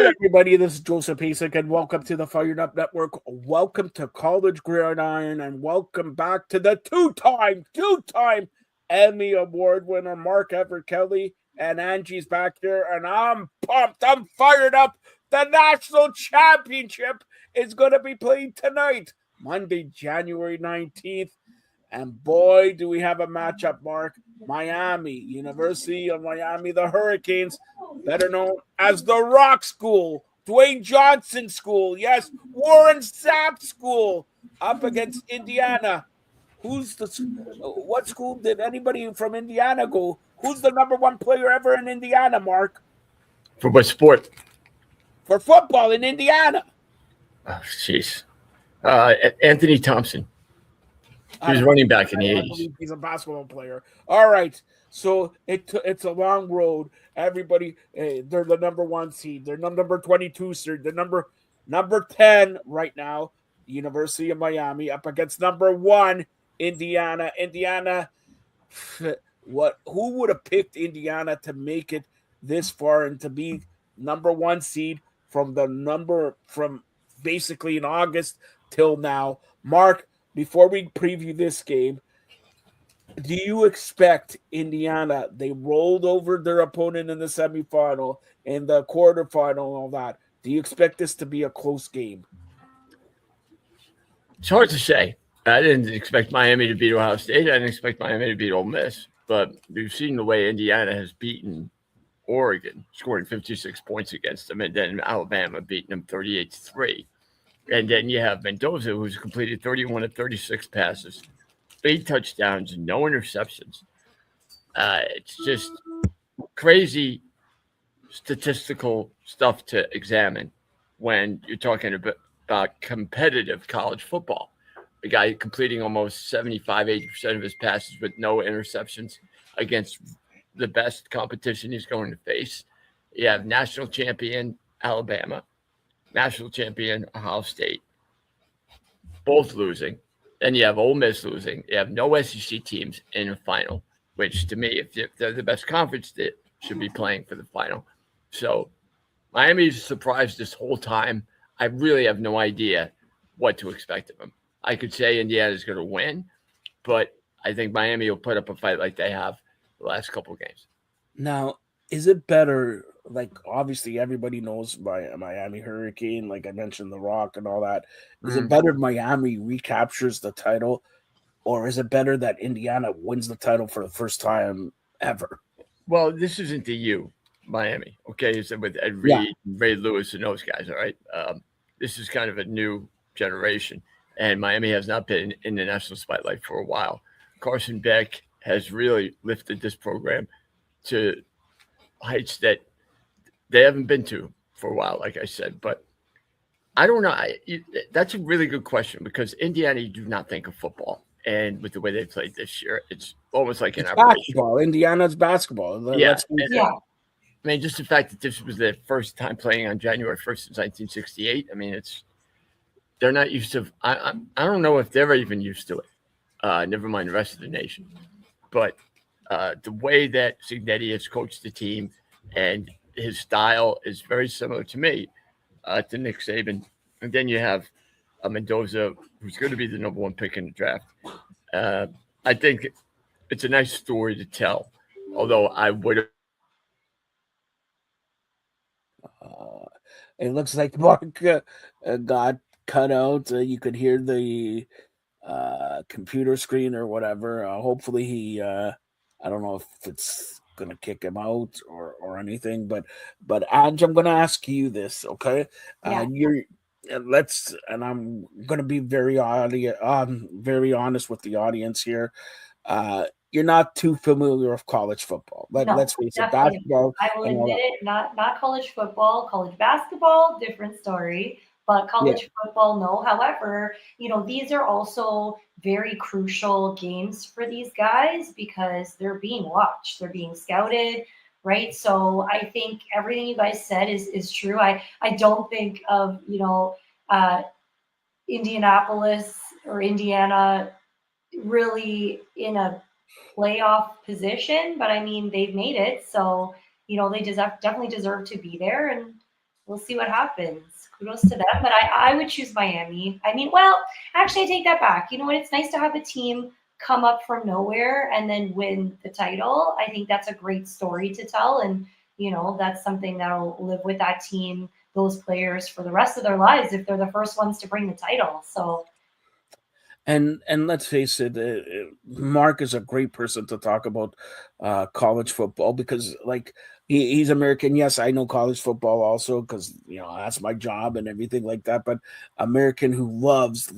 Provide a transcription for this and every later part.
Hi, everybody. This is Joseph Pasek, and welcome to the Fired Up Network. Welcome to College Gridiron, and welcome back to the two-time Emmy Award winner, Mark Everett Kelly, and Angie's back there, and I'm pumped. I'm fired up. The national championship is going to be played tonight, Monday, January 19th. And boy, do we have a matchup, Mark. Miami, University of Miami, the Hurricanes, better known as the Rock School, Dwayne Johnson School, yes, Warren Sapp School, up against Indiana. What school did anybody from Indiana go? Who's the number one player ever in Indiana, Mark? For what sport? For football in Indiana. Oh, jeez. Anthony Thompson. He was running back in the 80s. He's a basketball player. All right. So it's a long road. Everybody, they're the number one seed. They're number 22 seed. They're number 10 right now. University of Miami up against number 1 Indiana. Indiana. Who would have picked Indiana to make it this far and to be number 1 seed from basically in August till now? Mark, before we preview this game, do you expect Indiana? They rolled over their opponent in the semifinal, in the quarterfinal, and all that. Do you expect this to be a close game? It's hard to say. I didn't expect Miami to beat Ohio State. I didn't expect Miami to beat Ole Miss. But we've seen the way Indiana has beaten Oregon, scoring 56 points against them, and then Alabama beating them 38-3. And then you have Mendoza, who's completed 31 of 36 passes, 8 touchdowns, and no interceptions. It's just crazy statistical stuff to examine when you're talking about competitive college football. A guy completing almost 75, 80% of his passes with no interceptions against the best competition he's going to face. You have national champion Alabama, national champion Ohio State, both losing. Then you have Ole Miss losing. You have no SEC teams in the final, which to me, if they're the best conference, they should be playing for the final. So Miami's surprised this whole time. I really have no idea what to expect of them. I could say Indiana's going to win, but I think Miami will put up a fight like they have the last couple of games. Now, is it better? Like, obviously, everybody knows Miami Hurricane. Like I mentioned, the Rock and all that. Is it better Miami recaptures the title, or is it better that Indiana wins the title for the first time ever? Well, this isn't the U, Miami. Okay, it's with Ed Reed, Ray Lewis, and those guys. All right, this is kind of a new generation, and Miami has not been in the national spotlight for a while. Carson Beck has really lifted this program to heights that they haven't been to for a while, like I said. But I don't know. That's a really good question because Indiana, you do not think of football. And with the way they played this year, it's almost like an basketball. Indiana's basketball. Yeah. I mean, just the fact that this was their first time playing on January 1st since 1968. I mean, they're not used to. I don't know if they're even used to it. Never mind the rest of the nation. But the way that Cignetti has coached the team and his style is very similar to me, to Nick Saban. And then you have Mendoza, who's going to be the number 1 pick in the draft. I think it's a nice story to tell, although I would. It looks like Mark got cut out. You could hear the computer screen or whatever. Hopefully he, I don't know if it's going to kick him out or anything, but Ange, I'm going to ask you this, okay? And I'm going to be very honest with the audience here. You're not too familiar with college football. Let's face it, basketball. I will admit it, not college football, college basketball, different story. But college football, no. However, these are also very crucial games for these guys because they're being watched, they're being scouted, right? So I think everything you guys said is true. I don't think of Indianapolis or Indiana really in a playoff position, but I mean they've made it, so they definitely deserve to be there, and we'll see what happens. Kudos to them, but I would choose Miami. I mean, well, actually, I take that back. You know what? It's nice to have a team come up from nowhere and then win the title. I think that's a great story to tell, and that's something that'll live with that team, those players for the rest of their lives if they're the first ones to bring the title. So. And let's face it, Mark is a great person to talk about college football because, like, he's American. Yes, I know college football also because that's my job and everything like that. But American who lives,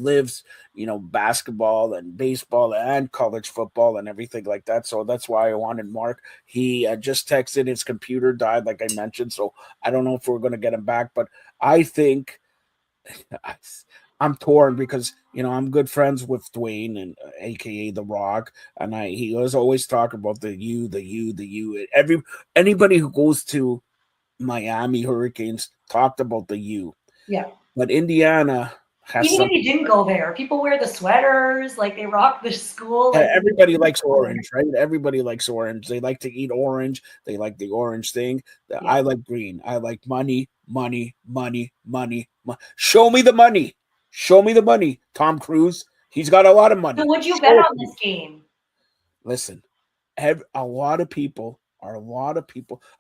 basketball and baseball and college football and everything like that. So that's why I wanted Mark. He just texted his computer died, like I mentioned. So I don't know if we're going to get him back, but I think. I'm torn because I'm good friends with Dwayne and AKA The Rock, and he was always talking about the U. Anybody who goes to Miami Hurricanes talked about the U. Yeah. But Indiana has even if you didn't go there, people wear the sweaters, like they rock the school. Like everybody likes orange, right? Everybody likes orange. They like to eat orange. They like the orange thing. Yeah. I like green. I like money. Show me the money. Show me the money. Tom Cruise, he's got a lot of money. So would you bet on this game? Listen, a lot of people.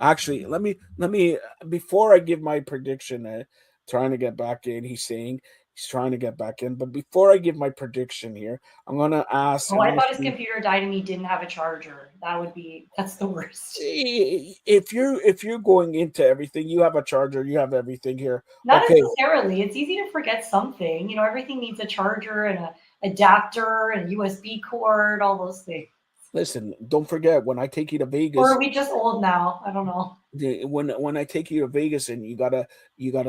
Actually, let me before I give my prediction, trying to get back in. He's trying to get back in. But before I give my prediction here, I'm going to ask. Oh, I thought his computer died and he didn't have a charger. That's the worst. If you're going into everything, you have a charger, you have everything here. Not necessarily. It's easy to forget something. Everything needs a charger and an adapter and a USB cord, all those things. Listen, don't forget when I take you to Vegas. Or are we just old now? I don't know. When I take you to Vegas and you gotta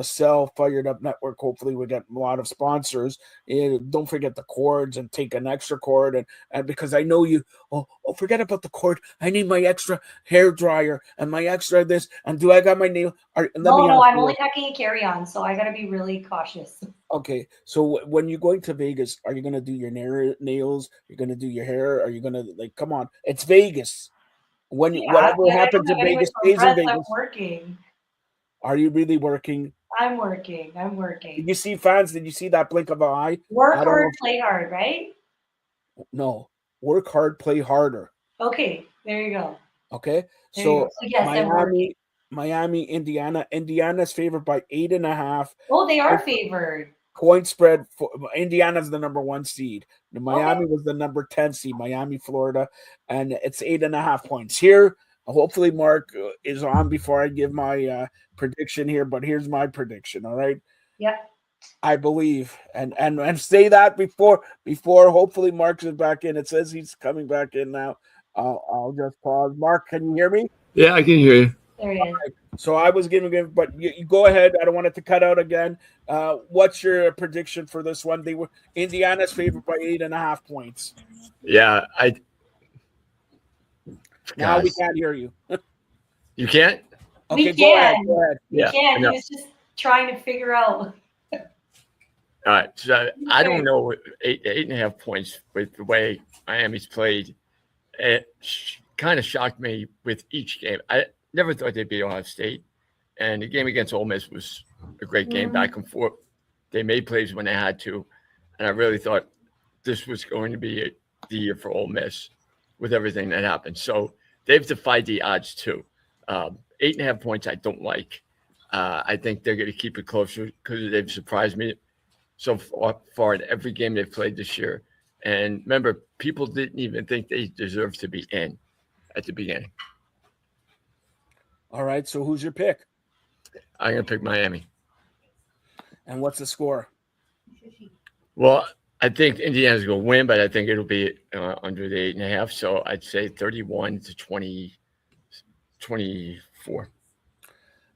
sell Fired Up Network, hopefully we get a lot of sponsors. And don't forget the cords and take an extra cord and because I know you. Oh, forget about the cord. I need my extra hair dryer and my extra this. And do I got my nail? No, I'm only packing a carry-on, so I gotta be really cautious. Okay, so when you're going to Vegas, are you gonna do your nails? You're gonna do your hair? Are you gonna come on? It's Vegas. Whatever happens in Vegas stays in Vegas. I'm working. Are you really working? I'm working. Did you see fans? Did you see that blink of an eye? Work hard, play hard, right? No, work hard, play harder. Okay, there you go. Okay, so yes, Miami, Indiana. Indiana's favored by 8.5. Oh, they are favored. Point spread for Indiana's the number 1 seed. Miami was the number 10 seed. Miami, Florida, and it's 8.5 points here. Hopefully, Mark is on before I give my prediction here. But here's my prediction. All right. Yeah. I believe and say that before. Hopefully, Mark is back in. It says he's coming back in now. I'll just pause. Mark, can you hear me? Yeah, I can hear you. There he is. Right. So I was giving, but you go ahead. I don't want it to cut out again. What's your prediction for this one? Indiana's favored by 8.5 points. Yeah, Now we can't hear you. You can't? Okay, go ahead. We can. He was just trying to figure out. All right. So I don't know 8.5 points with the way Miami's played. It kind of shocked me with each game. I never thought they'd beat Ohio State. And the game against Ole Miss was a great game, back and forth. They made plays when they had to. And I really thought this was going to be the year for Ole Miss with everything that happened. So they've defied the odds too. 8.5 points I don't like. I think they're going to keep it closer because they've surprised me so far in every game they've played this year. And remember, people didn't even think they deserved to be in at the beginning. All right, so who's your pick? I'm going to pick Miami. And what's the score? Well, I think Indiana's going to win, but I think it'll be under the 8.5. So I'd say 31-24.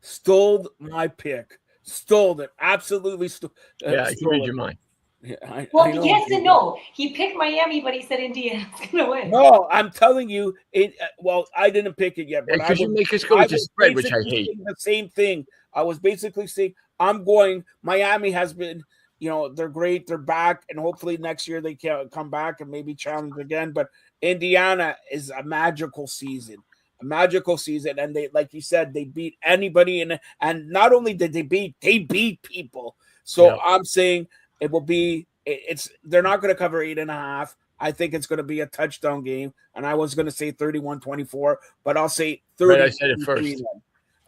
Stole my pick. Stole it. Absolutely stole. Yeah, you read your mind. Yeah, yes and no. He picked Miami, but he said Indiana's going to win. No, I'm telling you. I didn't pick it yet. Because you make us go with the spread, which I hate. The same thing. I was basically saying I'm going. Miami has been, they're great. They're back, and hopefully next year they can come back and maybe challenge again. But Indiana is a magical season. a magical season, and they, like you said, they beat anybody, and not only did they beat people. So I'm saying it will be. They're not going to cover 8.5. I think it's going to be a touchdown game, and I was going to say 31-24, but I'll say 30. Right, I said it first.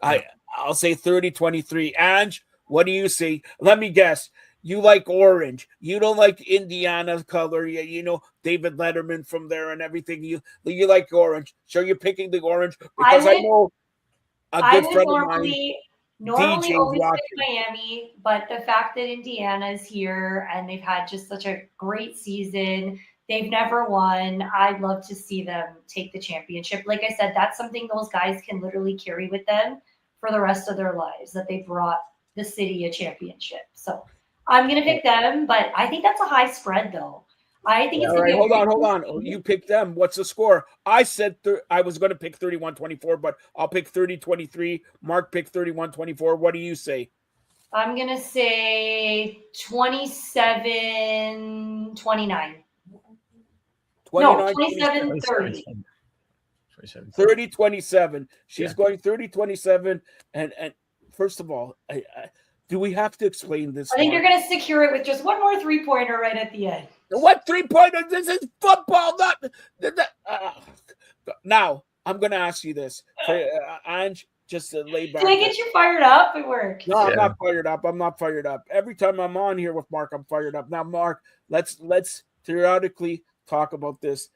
I'll say 30-23. Ange, what do you say? Let me guess. You like orange. You don't like Indiana's color. You know David Letterman from there and everything. You like orange. So you're picking the orange because I know a good friend of mine. Normally always pick Miami, but the fact that Indiana is here and they've had just such a great season, they've never won. I'd love to see them take the championship. Like I said, that's something those guys can literally carry with them for the rest of their lives, that they brought the city a championship. So I'm going to pick them, but I think that's a high spread, though. I think it's going to be hold on. You picked them. What's the score? I said I was going to pick 31-24, but I'll pick 30-23. Mark picked 31-24. What do you say? I'm going to say 27-29. 27-30. 30-27. She's going 30-27. And first of all, do we have to explain this? I think they're going to secure it with just one more 3-pointer right at the end. What 3-pointer? This is football, not. Now, I'm going to ask you this. Ange, just to lay back. Did I get you fired up at work? No, I'm not fired up. I'm not fired up. Every time I'm on here with Mark, I'm fired up. Now, Mark, let's theoretically talk about this.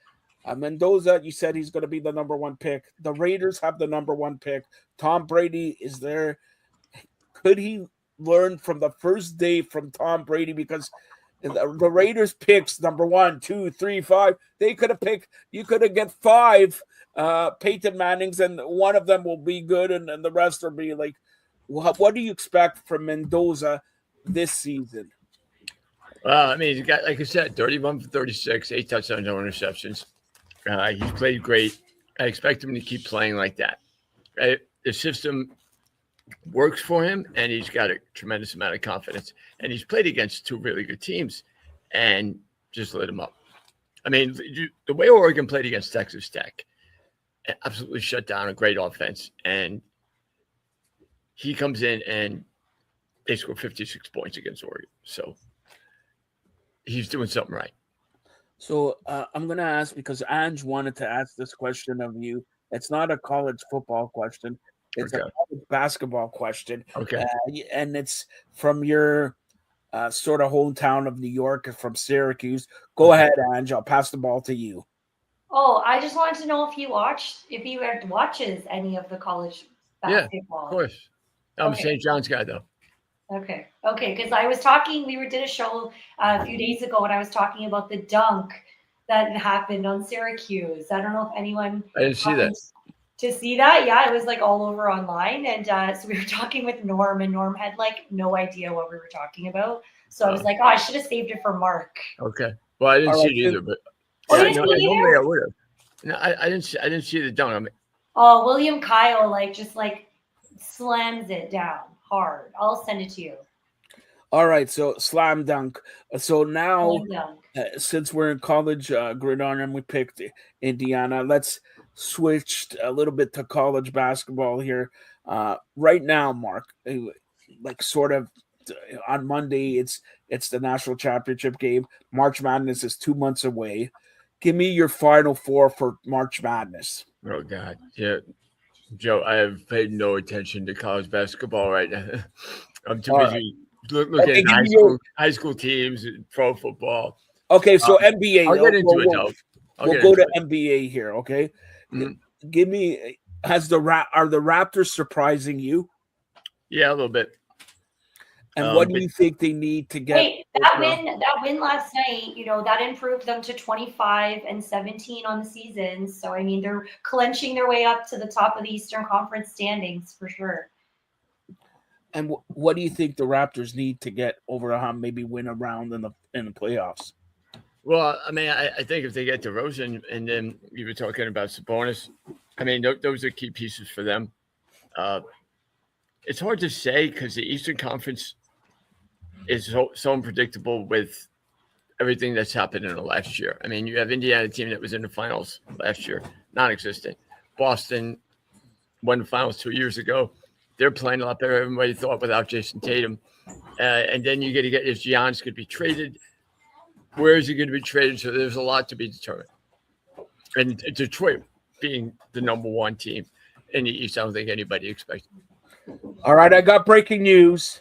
Mendoza, you said he's going to be the number 1 pick. The Raiders have the number 1 pick. Tom Brady is there. Could he learn from the first day from Tom Brady? Because the Raiders picks number 1, 2, 3, 5. They could have picked. You could have get 5 Peyton Mannings, and one of them will be good, and the rest will be like. What do you expect from Mendoza this season? Well, I mean, he's got, like I said, 31 for 36, 8 touchdowns, no interceptions. He's played great. I expect him to keep playing like that. Right? The system works for him, and he's got a tremendous amount of confidence. And he's played against 2 really good teams and just lit him up. I mean, the way Oregon played against Texas Tech, absolutely shut down a great offense. And he comes in and they score 56 points against Oregon. So he's doing something right. So I'm going to ask, because Ange wanted to ask this question of you. It's not a college football question. It's a college basketball question. Okay. And it's from your sort of hometown of New York, from Syracuse. Go ahead, Ange. I'll pass the ball to you. Oh, I just wanted to know if you watches any of the college basketball. Yeah, of course. I'm a St. John's guy, though. Okay. Because I was talking, we did a show a few days ago, and I was talking about the dunk that happened on Syracuse. I don't know if anyone I didn't see that. To see that. Yeah, it was like all over online. And so we were talking with Norm, and Norm had like no idea what we were talking about. So I was like, I should have saved it for Mark. Okay. Well, I didn't see it either, but normally I would have. No, I didn't see the dunk. I mean, William Kyle just slams it down hard. I'll send it to you. All right, so slam dunk. So now, since we're in college gridiron and we picked Indiana, let's switch a little bit to college basketball here. Right now, Mark, like sort of on Monday, it's the national championship game. March Madness is 2 months away. Give me your Final Four for March Madness. Oh, God. Yeah. Joe, I have paid no attention to college basketball right now. I'm too busy looking at high school teams, pro football. Okay, so NBA. I'll get into it, though. We'll go to NBA here, okay? Mm-hmm. Give me, are the Raptors surprising you? Yeah, a little bit. And what do you think they need to get? That win last night, that improved them to 25-17 on the season. So, I mean, they're clenching their way up to the top of the Eastern Conference standings for sure. And what do you think the Raptors need to get over the hump, maybe win a round in the playoffs? Well, I mean, I think if they get DeRozan, and then you were talking about Sabonis, I mean, those are key pieces for them. It's hard to say because the Eastern Conference is so unpredictable with everything that's happened in the last year. I mean, you have Indiana team that was in the finals last year, non-existent. Boston won the finals 2 years ago. They're playing a lot better. Everybody thought without Jason Tatum. And then you got to get if Giannis could be traded. Where is he going to be traded? So there's a lot to be determined. And Detroit being the number one team in the East, I don't think anybody expected. All right, I got breaking news.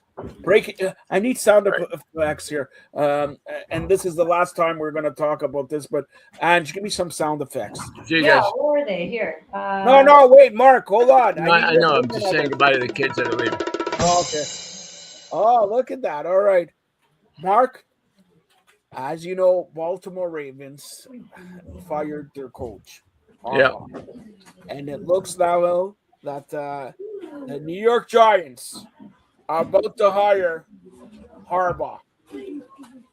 I need sound effects here. And this is the last time we're going to talk about this, but Ange, give me some sound effects. Yeah, where are they? Here. No, wait, Mark, hold on. I know. I'm just saying goodbye to the kids that are leaving. Oh, okay. Oh, look at that. All right. Mark, as you know, Baltimore Ravens fired their coach. Yeah. And it looks now that the New York Giants are about to hire Harbaugh.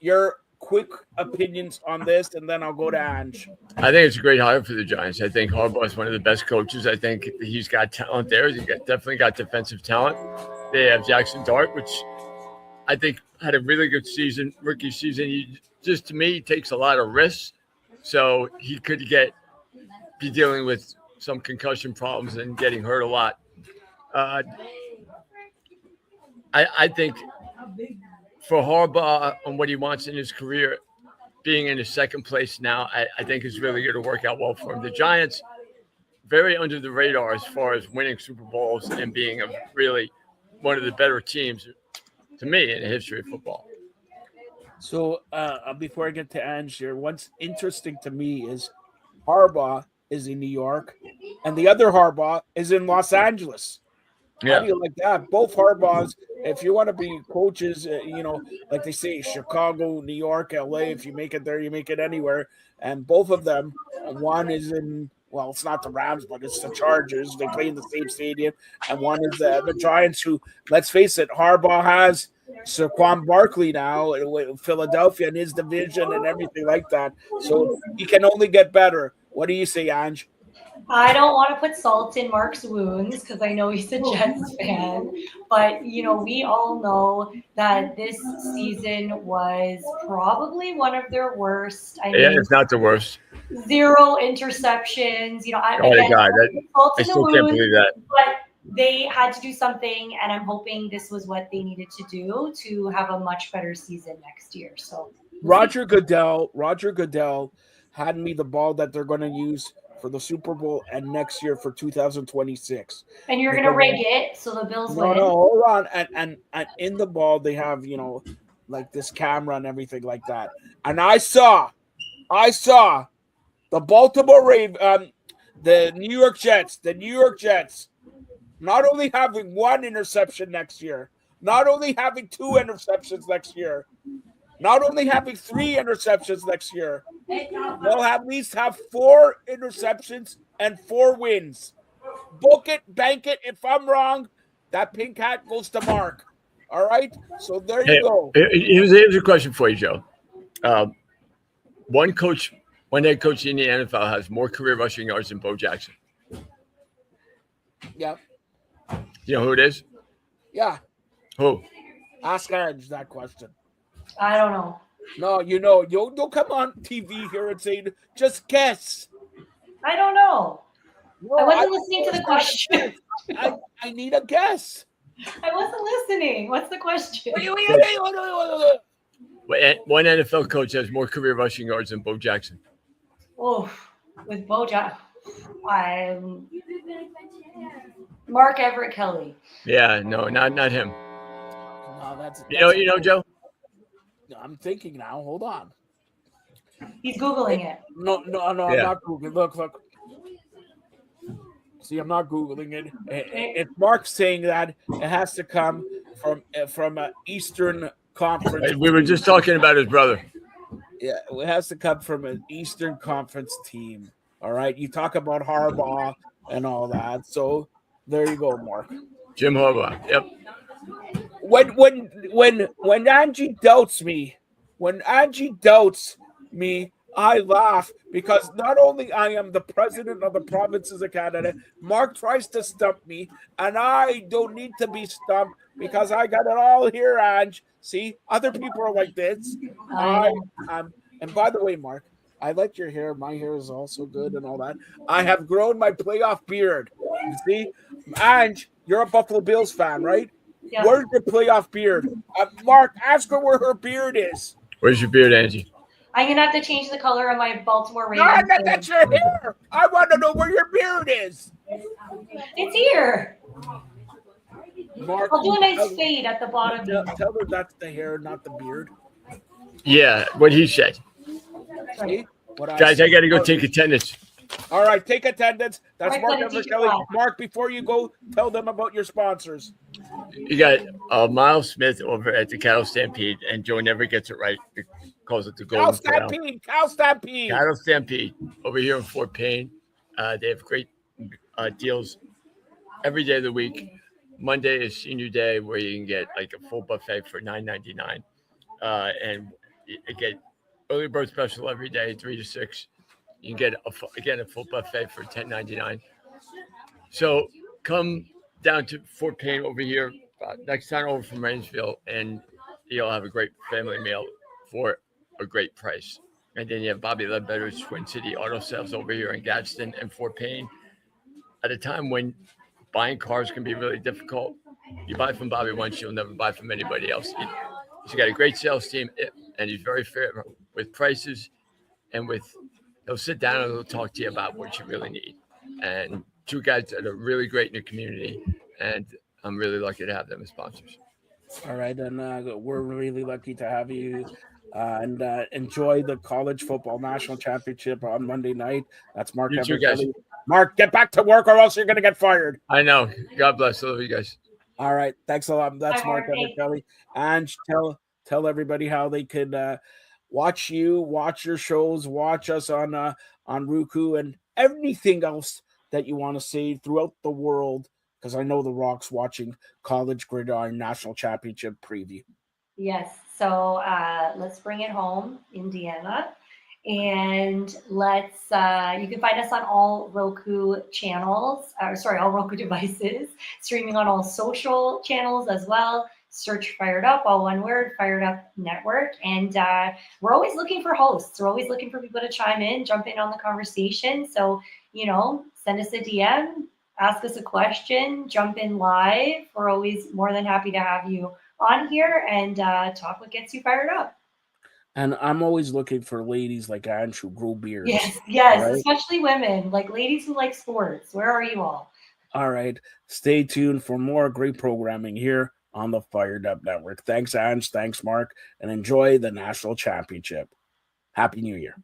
Your quick opinions on this, and then I'll go to Ange. I think it's a great hire for the Giants. I think Harbaugh is one of the best coaches. I think he's got talent there. He's definitely got defensive talent. They have Jackson Dart, which I think had a really good season, rookie season. He just, to me, takes a lot of risks. So he could be dealing with some concussion problems and getting hurt a lot. I think for Harbaugh and what he wants in his career, being in his second place now, I think is really going to work out well for him. The Giants, very under the radar as far as winning Super Bowls and being really one of the better teams, to me, in the history of football. So before I get to Ange here, what's interesting to me is Harbaugh is in New York, and the other Harbaugh is in Los Angeles. Yeah. How do you like that? Both Harbaughs, if you want to be coaches, like they say, Chicago, New York, LA, if you make it there, you make it anywhere. And both of them, one is in, well, it's not the Rams, but it's the Chargers. They play in the same stadium. And one is the Giants, who, let's face it, Harbaugh has Saquon Barkley now in Philadelphia in his division and everything like that. So he can only get better. What do you say, Ange? I don't want to put salt in Mark's wounds because I know he's a Jets fan, but we all know that this season was probably one of their worst. I mean, it's not the worst. 0 interceptions. I still can't believe that. But they had to do something, and I'm hoping this was what they needed to do to have a much better season next year. So Roger Goodell had me the ball that they're going to use for the Super Bowl and next year for 2026. And you're going to rig it so the Bills win. No, hold on. And in the ball, they have, like this camera and everything like that. And I saw the Baltimore Ravens, the New York Jets, not only having 1 interception next year, not only having 2 interceptions next year, not only having 3 interceptions next year, they'll at least have 4 interceptions and 4 wins. Book it, bank it. If I'm wrong, that pink hat goes to Mark. All right? So there you go. Here's a question for you, Joe. One head coach in the NFL has more career rushing yards than Bo Jackson. Yeah. You know who it is? Yeah. Who? Ask Ange that question. I don't know. No, you don't come on TV here and say, just guess. I don't know. No, I wasn't listening to the question. I need a guess. I wasn't listening. What's the question? One NFL coach has more career rushing yards than Bo Jackson. Oh, with Bo Jackson. I'm Mark Everett Kelly. Yeah, no, not him. No, that's you know, Joe? I'm thinking now. Hold on. He's Googling it. No, yeah. I'm not Googling. Look. See, I'm not Googling it. If Mark's saying that, it has to come from an Eastern Conference. We were just talking about his brother. Yeah, it has to come from an Eastern Conference team. All right, you talk about Harbaugh and all that. So there you go, Mark. Jim Harbaugh. Yep. When Angie doubts me, I laugh because not only I am the president of the provinces of Canada, Mark tries to stump me, and I don't need to be stumped because I got it all here, Ange. See, other people are like this. And by the way, Mark, I like your hair. My hair is also good and all that. I have grown my playoff beard. You see, Ange, you're a Buffalo Bills fan, right? Yeah. Where's your playoff beard? Mark, ask her where her beard is. Where's your beard, Angie? I'm gonna have to change the color of my Baltimore No, Ravens. that's your hair. I want to know where your beard is. It's here. Mark, I'll do a nice fade at the bottom. tell her that's the hair, not the beard. Yeah, what he said. See? Guys, I got to go take attendance. All right, take attendance. That's All right, Mark buddy, Kelly. Mark, before you go, tell them about your sponsors. You got Miles Smith over at the Cattle Stampede, and Joe never gets it right. He calls it the Golden Stampede. Cow Stampede. Cattle Stampede over here in Fort Payne. They have great deals every day of the week. Monday is Senior Day, where you can get like a full buffet for $9.99, and you get early bird special every day, 3 to 6. You can get a full buffet for $10.99. So come down to Fort Payne over here next time over from Rainsville, and you'll have a great family meal for a great price. And then you have Bobby Ledbetter's Twin City Auto Sales over here in Gadsden and Fort Payne. At a time when buying cars can be really difficult, you buy from Bobby once, you'll never buy from anybody else. He's got a great sales team, and he's very fair with prices, and they'll sit down and they'll talk to you about what you really need. And two guys that are really great in the community, and I'm really lucky to have them as sponsors. All right, and we're really lucky to have you. And enjoy the college football national championship on Monday night. That's Mark Kelly. Mark, get back to work or else you're going to get fired. I know. God bless. I love you guys. All right. Thanks a lot. That's Mark Kelly. And tell everybody how they could watch you, watch your shows, watch us on Roku, and anything else that you want to see throughout the world, because I know The Rock's watching College Gridiron National Championship preview. Yes. So let's bring it home, Indiana. And let's, you can find us on all Roku channels, all Roku devices, streaming on all social channels as well. Search Fired Up, all one word, Fired Up Network. And we're always looking for hosts. We're always looking for people to chime in, jump in on the conversation. So, send us a DM, ask us a question, jump in live. We're always more than happy to have you on here and talk what gets you fired up. And I'm always looking for ladies like Ange who grow beards. Yes, right? Especially women, like ladies who like sports. Where are you all? All right. Stay tuned for more great programming here on the Fired Up Network. Thanks, Ange. Thanks, Mark. And enjoy the national championship. Happy New Year.